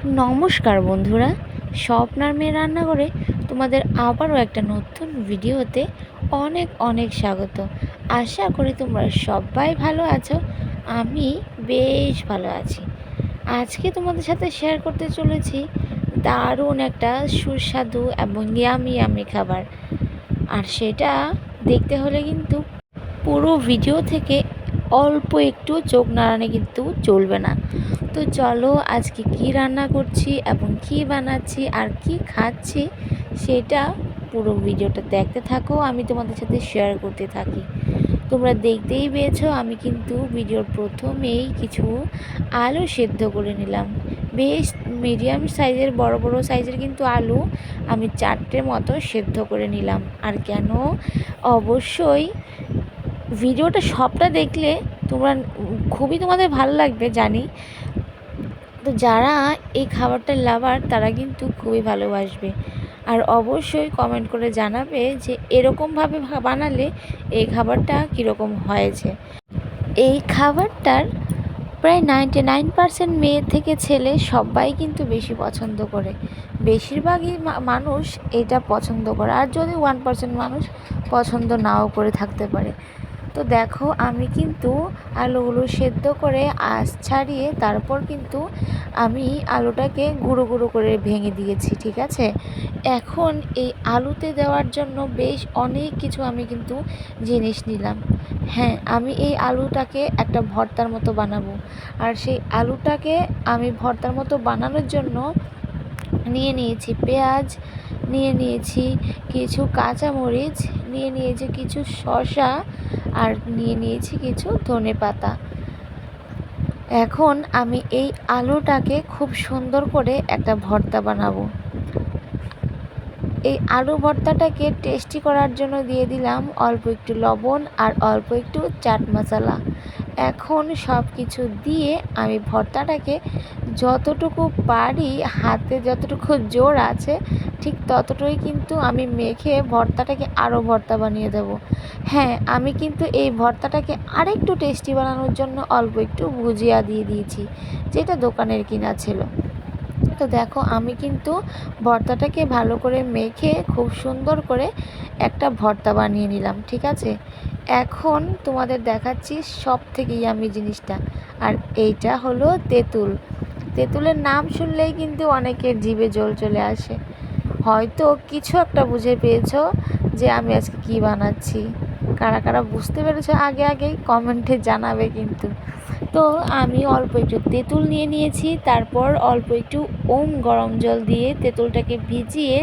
নমস্কার বন্ধুরা, স্বপ্নার মেয়ে রান্নাঘরে তোমাদের আবারও একটা নতুন ভিডিওতে অনেক অনেক স্বাগত। আশা করি তোমরা সবাই ভালো আছো। আমি বেশ ভালো আছি। আজকে তোমাদের সাথে শেয়ার করতে চলেছি দারুণ একটা সুস্বাদু এবং ইয়ামি ইয়ামি খাবার। আর সেটা দেখতে হলে কিন্তু পুরো ভিডিও থেকে অল্প একটু চোখ নাড়ানো কিন্তু চলবে না। তো চলো আজকে কি রান্না করছি এবং কি বানাচ্ছি আর কি খাচ্ছি সেটা পুরো ভিডিওটা দেখতে থাকো, আমি তোমাদের সাথে শেয়ার করতে থাকি। তোমরা দেখতেই পেয়েছো আমি কিন্তু ভিডিওর প্রথমেই কিছু আলু সেদ্ধ করে নিলাম। বেশ মিডিয়াম সাইজের বড় বড় সাইজের কিন্তু আলু আমি 4টে মতো সেদ্ধ করে নিলাম। আর কেন, অবশ্যই ভিডিওটা সবটা দেখলে তোমরা খুবই তোমাদের ভালো লাগবে জানি। তো যারা এই খাবারটার লাভার তারা কিন্তু খুবই ভালোবাসবে। আর অবশ্যই কমেন্ট করে জানাবে যে এরকমভাবে বানালে এই খাবারটা কীরকম হয়েছে। এই খাবারটার প্রায় 99% মেয়ে থেকে ছেলে সবাই কিন্তু বেশি পছন্দ করে। বেশিরভাগই মানুষ এটা পছন্দ করে, আর যদি 1% মানুষ পছন্দ নাও করে থাকতে পারে। তো দেখো আমি কিন্তু আলুগুলো সেদ্ধ করে আঁশ ছাড়িয়ে তারপর কিন্তু আমি আলুটাকে গুঁড়ো গুঁড়ো করে ভেঙে দিয়েছি, ঠিক আছে। এখন এই আলুতে দেওয়ার জন্য বেশ অনেক কিছু আমি কিন্তু জিনিস নিলাম। হ্যাঁ, আমি এই আলুটাকে একটা ভর্তার মতো বানাবো। আর সেই আলুটাকে আমি ভর্তার মতো বানানোর জন্য নিয়ে নিয়েছি পেঁয়াজ, নিয়ে নিয়েছি কিছু কাঁচামরিচ, নিয়ে নিয়েছি কিছু শসা, আর নিয়ে নিয়েছি কিছু ধনেপাতা। এখন আমি এই আলুটাকে খুব সুন্দর করে একটা ভর্তা বানাবো। এই আলু ভর্তাটাকে টেস্টি করার জন্য দিয়ে দিলাম অল্প একটু লবণ আর অল্প একটু চাট মশলা। এখন সব কিছু দিয়ে আমি ভর্তাটাকে যতটুকু পারি, হাতে যতটুকু জোর আছে ঠিক ততটুকুই কিন্তু আমি মেখে ভর্তাটাকে আরও ভর্তা বানিয়ে দেব। হ্যাঁ, আমি কিন্তু এই ভর্তাটাকে আরেকটু টেস্টি বানানোর জন্য অল্প একটু ভুজিয়া দিয়ে দিয়েছি, যেটা দোকানের কিনা ছিল। তো দেখো আমি কিন্তু ভর্তাটাকে ভালো করে মেখে খুব সুন্দর করে একটা ভর্তা বানিয়ে নিলাম, ঠিক আছে। এখন তোমাদের দেখাচ্ছি সব থেকে ইয়ামি জিনিসটা, আর এইটা হলো তেঁতুল। তেঁতুলের নাম শুনলেই কিন্তু অনেকের জিভে জল চলে আসে। হয়তো কিছু একটা বুঝে পেয়েছো যে আমি আজকে কি বানাচ্ছি। কারা কারা বুঝতে পেরেছো আগে আগেই কমেন্টে জানাবে কিন্তু। তো আমি অল্প একটু তেঁতুল নিয়ে নিয়েছি, তারপর অল্প একটু গরম জল দিয়ে তেঁতুলটাকে ভিজিয়ে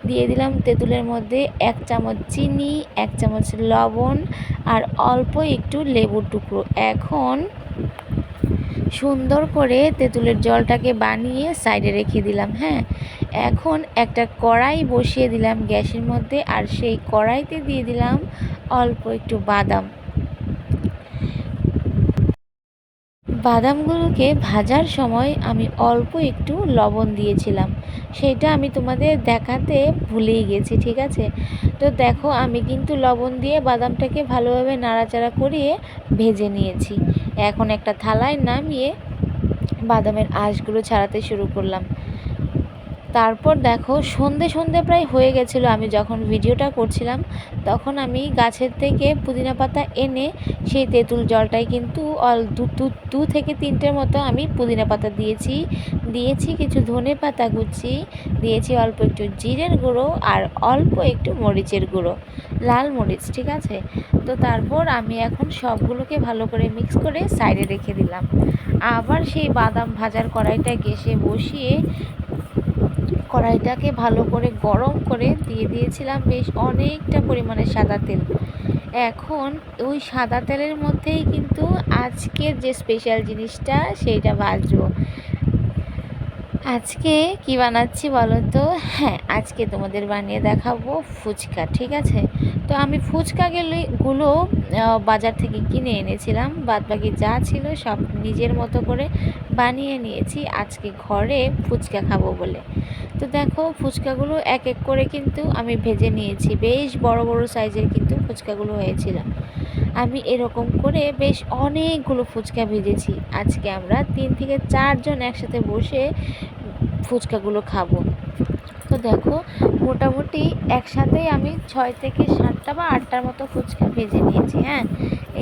দিয়ে দিলাম তেঁতুলের মধ্যে 1 চামচ চিনি, 1 চামচ লবণ আর অল্প একটু লেবুর টুকরো। এখন সুন্দর করে তেঁতুলের জলটাকে বানিয়ে সাইডে রেখে দিলাম। হ্যাঁ, এখন একটা কড়াই বসিয়ে দিলাম গ্যাসের মধ্যে, আর সেই কড়াইতে দিয়ে দিলাম অল্প একটু বাদাম। বাদামগুলোকে ভাজার সময় আমি অল্প একটু লবণ দিয়েছিলাম, সেটা আমি তোমাদের দেখাতে ভুলেই গেছি, ঠিক আছে। তো দেখো আমি কিন্তু লবণ দিয়ে বাদামটাকে ভালোভাবে নাড়াচাড়া করিয়ে ভেজে নিয়েছি। এখন একটা থালায় নামিয়ে বাদামের আঁশগুলো ছাড়াতে শুরু করলাম। তারপর দেখো সন্ধে সন্ধে প্রায় হয়ে গেছিলো, আমি যখন ভিডিওটা করছিলাম তখন আমি গাছের থেকে পুদিনা পাতা এনে সেই তেঁতুল জলটাই কিন্তু দু থেকে তিনটের মতো আমি পুদিনা পাতা দিয়েছি কিছু ধনে পাতা কুচি, দিয়েছি অল্প একটু জিরের গুঁড়ো আর অল্প একটু মরিচের গুঁড়ো, লাল মরিচ, ঠিক আছে। তো তারপর আমি এখন সবগুলোকে ভালো করে মিক্স করে সাইডে রেখে দিলাম। আবার সেই বাদাম ভাজার কড়াইটা গ্যাসে বসিয়ে কড়াইটাকে ভালো করে গরম করে দিয়ে দিয়েছিলাম বেশ অনেকটা পরিমাণে সাদা তেল। এখন ওই সাদা তেলের মধ্যেই কিন্তু আজকের যে স্পেশাল জিনিসটা সেইটা ভাজবো। আজকে কি বানাচ্ছি বলো তো? হ্যাঁ, আজকে তোমাদের বানিয়ে দেখাবো ফুচকা, ঠিক আছে। তো আমি গুলো বাজার থেকে কিনে এনেছিলাম, বাদবাকি যা ছিল সব নিজের মতো করে বানিয়ে নিয়েছি আজকে ঘরে ফুচকা খাবো বলে। তো দেখো ফুচকাগুলো এক এক করে কিন্তু আমি ভেজে নিয়েছি, বেশ বড় বড় সাইজের কিন্তু ফুচকাগুলো হয়েছিল। আমি এরকম করে বেশ অনেকগুলো ফুচকা ভেজেছি। আজকে আমরা 3 থেকে 4 জন একসাথে বসে ফুচকাগুলো খাবো। তো দেখো, মোটামুটি একসাথেই আমি 6 থেকে 7টা বা 8টার মতো ফুচকা ভেজে নিয়েছি। হ্যাঁ,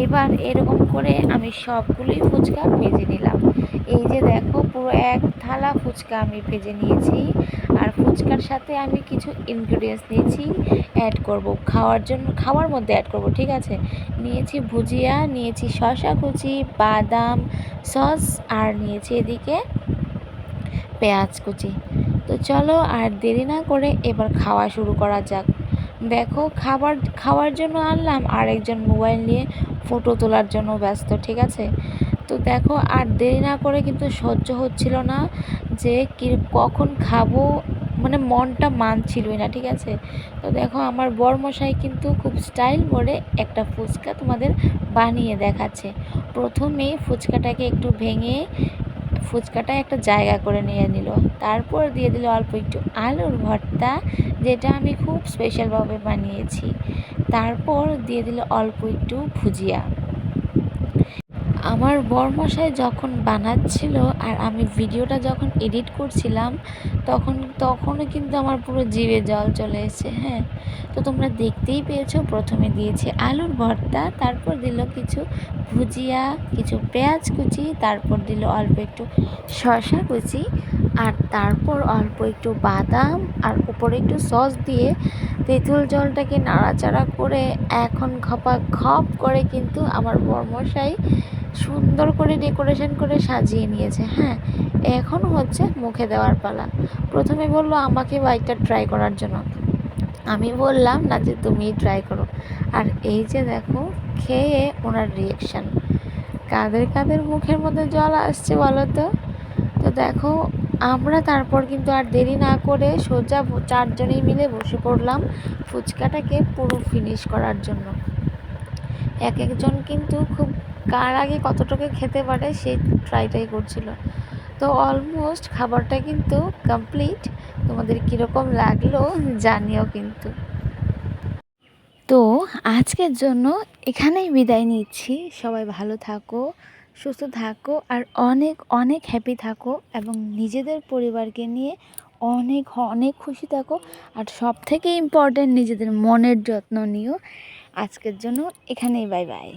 এবার এরকম করে আমি সবগুলোই ফুচকা ভেজে নিলাম। এই যে দেখো, পুরো এক থালা ফুচকা আমি ভেজে নিয়েছি। আর ফুচকার সাথে আমি কিছু ইনগ্রিডিয়েন্টস নিয়েছি, অ্যাড করব খাওয়ার মধ্যে অ্যাড করব, ঠিক আছে। নিয়েছি ভুজিয়া, নিয়েছি শসা কুচি, বাদাম, সস, আর নিয়েছি এদিকে পেঁয়াজ কুচি। তো চলো আর দেরি না করে এবার খাওয়া শুরু করা যাক। দেখো, খাওয়ার জন্য আনলাম, আর একজন মোবাইল নিয়ে ফটো তোলার জন্য ব্যস্ত, ঠিক আছে। তো দেখো, আর দেরি না করে কিন্তু সহ্য হচ্ছিল না যে কখন খাবো, মানে মনটা মানছিলই না, ঠিক আছে। তো দেখো, আমার বরমশাই কিন্তু খুব স্টাইল করে একটা ফুচকা তোমাদের বানিয়ে দেখাচ্ছে। প্রথমে ফুচকাটাকে একটু ভেঙে ফুচকাটা একটা জায়গা করে নিয়ে নিল। তারপর দিয়ে দিল অল্প একটু আলুর ভর্তা, যেটা আমি খুব স্পেশালভাবে বানিয়েছি। তারপর দিয়ে দিল অল্প একটু ভুজিয়া। আমার বরমশাই যখন বানাচ্ছিল আর আমি ভিডিওটা যখন এডিট করছিলাম, তখনও কিন্তু আমার পুরো জিভে জল চলে এসেছে। হ্যাঁ, তো তোমরা দেখতেই পেয়েছো, প্রথমে দিয়েছে আলুর ভর্তা, তারপর দিল কিছু ভুজিয়া, কিছু পেঁয়াজ কুচি, তারপর দিল অল্প একটু শসা কুচি, আর তারপর অল্প একটু বাদাম, আর উপরে একটু সস দিয়ে তেঁতুল জলটাকে নাড়াচাড়া করে এখন খপ করে কিন্তু আমার বরমশাই সুন্দর করে ডেকোরেশন করে সাজিয়ে নিয়েছে। হ্যাঁ, এখন হচ্ছে মুখে দেওয়ার পালা। প্রথমে বললো আমাকে বাইকটা ট্রাই করার জন্য, আমি বললাম না, যে তুমিই ট্রাই করো। আর এই যে দেখো, খেয়ে ওনার রিয়েকশান, কাদের কাদের মুখের মধ্যে জল আসছে বলো তো। তো দেখো, আমরা তারপর কিন্তু আর দেরি না করে সোজা 4 জনেই মিলে বসে পড়লাম ফুচকাটাকে পুরো ফিনিশ করার জন্য। এক একজন কিন্তু খুব কার আগে কতটুকু খেতে পারে সেই ট্রাইটাই করছিল। তো অলমোস্ট খাবারটা কিন্তু কমপ্লিট। তোমাদের কীরকম লাগলো জানিও কিন্তু। তো আজকের জন্য এখানেই বিদায় নিচ্ছি। সবাই ভালো থাকো, সুস্থ থাকো, আর অনেক অনেক হ্যাপি থাকো, এবং নিজেদের পরিবারকে নিয়ে অনেক অনেক খুশি থাকো। আর সব থেকে ইম্পর্ট্যান্ট, নিজেদের মনের যত্ন নিও। আজকের জন্য এখানেই বাই বাই।